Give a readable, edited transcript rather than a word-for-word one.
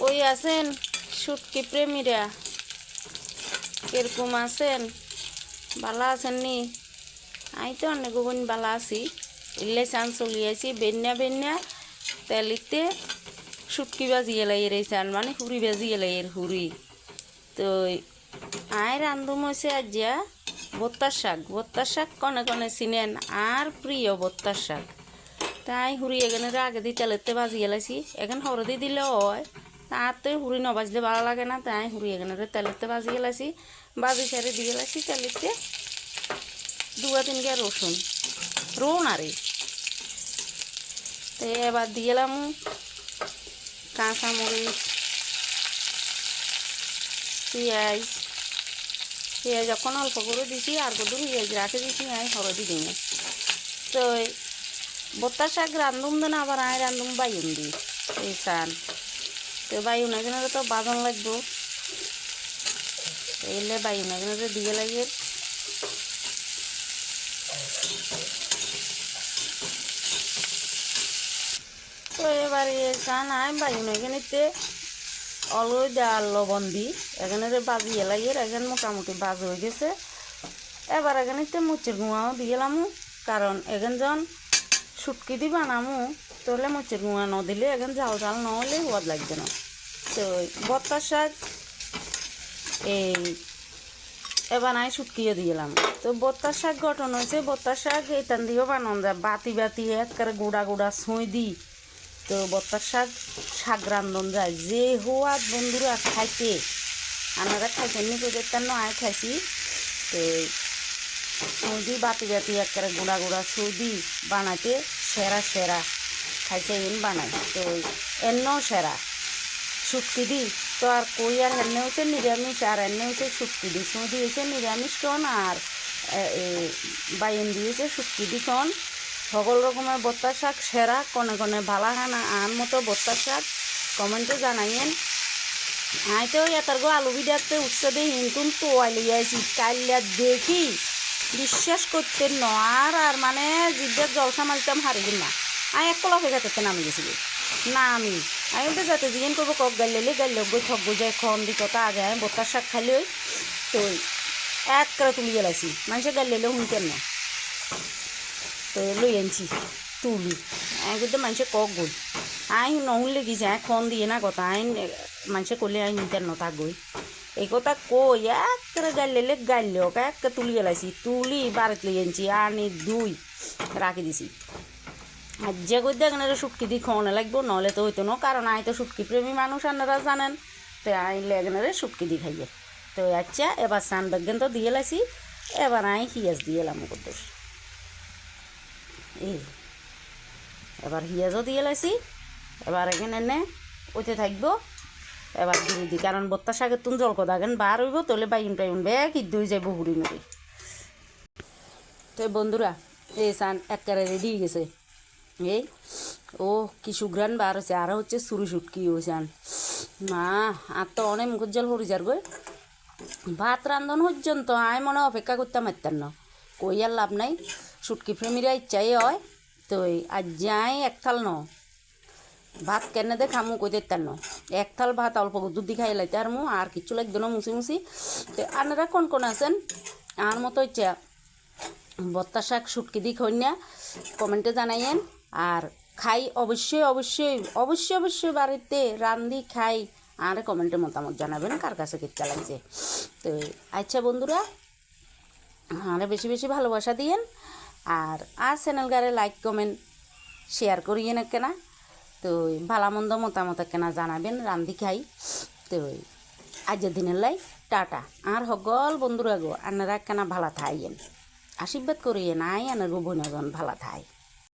ওই আছেন শুটকি প্রেমীরা, কিরকম আছেন? ভালো আছেন নি? আমি তো অনেক ভালো আছি। ইল্লে চান চলিয়েছি বেন্যা বেন্যা তেলিতে শুটকি বাজি এলাই চান মানে হুড়ি বাজি এলাই হুড়ি। তো আয় রান্ধুম হয়েছে আজিয়া বত্তার শাক। বত্তার শাক কনে কনে চিনেন আর প্রিয় বত্তার শাক। তাই হুড়ি এখানে আগে দিয়ে তেলেতে বাজি এলাইছি, এখন হরদি দিলেও হয়, তার তো হুড়ি ন বাজলে ভালো লাগে না। তাই হুড়ি এখানে তেলেতে বাজি এলাইছি, বাজি সারে দিয়ে এলাইছি তেলেতে 2-3 গা রসুন আরে। তো এবার দিয়ে এলাম কাঁচামরিচ, পেঁয়াজ যখন অল্প করে দিছি আর কত পেঁয়াজ রাখে দিছি আমি হরদি দিব। তো বত্তার শাক রান্ধুম দেন আবার আয় রান্ধুম বাইন দি এই চান। তো বাইন এখানে তো বাজন লাগবো, এলে বাইন এখানে দিয়ে লাগে। তো এবারে চান আয় বাইন এখানেতে অলওই দেওয়ার লবণ দি এখানে বাজি এলাইয়ে এখানে মোটামুটি বাজ হয়ে গেছে। এবার এখানেতে মুচের গুঁয়াও দিয়ে এলামু, কারণ এখান যখন শুটকি দি বানামু তাহলে মুচের গুঁয়া ন দিলে এখানে ঝাল ঝাল ন হলে সোয়াদ লাগবে না। তো বত্তার শাক এই এবার আমি শুটকিও দিলাম। তো বত্তার শাক গঠন হয়েছে, বত্তার শাক এটান দিয়েও বানান যায় বাতি বাতি একবারে গুঁড়া গুঁড়া ছুঁই দিই। তো বত্তার শাক শাক রান্ধন যায় যে হওয়ার বন্ধুরা খাইতে, আপনারা খাইছেন নি কোথায় আয় খাইছি। তো ছুঁই দিই বাতি বাতি একবারে গুঁড়া গুঁড়া ছুঁই দিই বানাইতে সেরা সেরা খাইছে এন বানাই। তো এন্নও সেরা শুটকি দিই। তো আর কই আর এনে হচ্ছে নিরামিষ আর এনে হচ্ছে শুটকি দিই। ছুঁই দিয়েছে নিরামিষ টন আর বাইন দিয়েছে শুটকি দি টন। সকল রকমের বত্তার শাক সেরা, কনে কনে ভালা খানা আন মতো বত্তার শাক কমেন্টে জানাইয়েন। আই তো এতার গো আলু বিডাতে উৎসে দিয়ে হিনতুন তোয়াই লইয়াছি কাইলিয়া দেখি বিশ্বাস করতে নয় আর মানে জিদ্দের জলসা মারিতাম হারিয়ে না। আমি এক কলা হয়ে যেতে নামি গেছি না আমি তো যাতে জিজ্ঞেন করবো কক গাইলে গাইলে গই ঠক যায় খন দিকতা আগে আমি বত্তার শাক খাইলে ওই তো এক করে তুলি গেলাইছি মানুষের গাইলে শুনতেন না। তো লই আনছি তুলি আমি কিন্তু মানুষের কক গই আই নহলে গেছি আই খন দিয়ে না কথা আইন মানুষে করলে আই নিতেন না থাক গই এই কথা কই একেবারে গাইলে গাইলেও একে তুলি গেলাইছি তুলি বাড়িত লই আনছি আনি দুই রাখি দিছি। আর যে কই দেখেন শুটকি দিয়ে খাওয়ানো লাগবো নহলে তো হইতো না, কারণ আই তো শুটকি প্রেমী মানুষ আপনারা জানেন। তো আই লেগেনারে শুটকি দিয়ে খাইয়ে। তো আচ্ছা এবার সান বেগেন তো দিয়ে লাইছি, এবার আই হিয়াজ দিয়ে এলাম কদ্দুর এই এবার হিয়াজও দিয়ে লাইছি। এবার এখানে এনে ওইতে থাকবো এবার দিয়ে দিই, কারণ বত্তার শাকের তুন জল কদাগেন বার হইব তাহলে বাইন টাইন ব্যাগ ইদ্দ হয়ে যাইব হুড়ি মুড়ি। তো বন্ধুরা এই সান একেবারে রেডি হয়ে গেছে। এই ও কি সুগ্রান বার হয়েছে আর হচ্ছে সুরি শুটকি হয়েছেন মা আর তো অনেক মুখের জল হরি যার গই ভাত রান্ধন পর্যন্ত আয় মনে অপেক্ষা করতাম এতেন না কই আর লাভ নাই। শুটকি প্রেমীরা ইচ্ছাই হয়। তো আজ যাই এক থাল ন ভাত কেনে দে খামু কই দিতেন না এক থাল ভাত অল্প দুধ দি খাই লাইতে আর মু আর কিছু লাগবে না মুছি মুছি। তো আপনারা কোন কোন আছেন আর মতো ইচ্ছা বত্তার শাক শুটকি দি খন্যা কমেন্টে জানাইয়েন। আর খাই অবশ্যই অবশ্যই অবশ্যই অবশ্যই বাড়িতে রান্ধি খাই আর কমেন্টে মতামত জানাবেন কার কাছে কিচ্ছা লাগছে। তো আচ্ছা বন্ধুরা আরে বেশি বেশি ভালোবাসা দিয়েন আর চ্যানেল গারে লাইক কমেন্ট শেয়ার করিয়েন কেনা। তো ভালো মন্দ মতামত কেনা জানাবেন রান্ধি খাই। তো আজের দিনের লাই টাটা আর হগল বন্ধুরা গো আপনারা কেনা ভালো থাইয়েন আশীর্বাদ করিয়েন আই আনার গো বোনগণ ভালো থাই।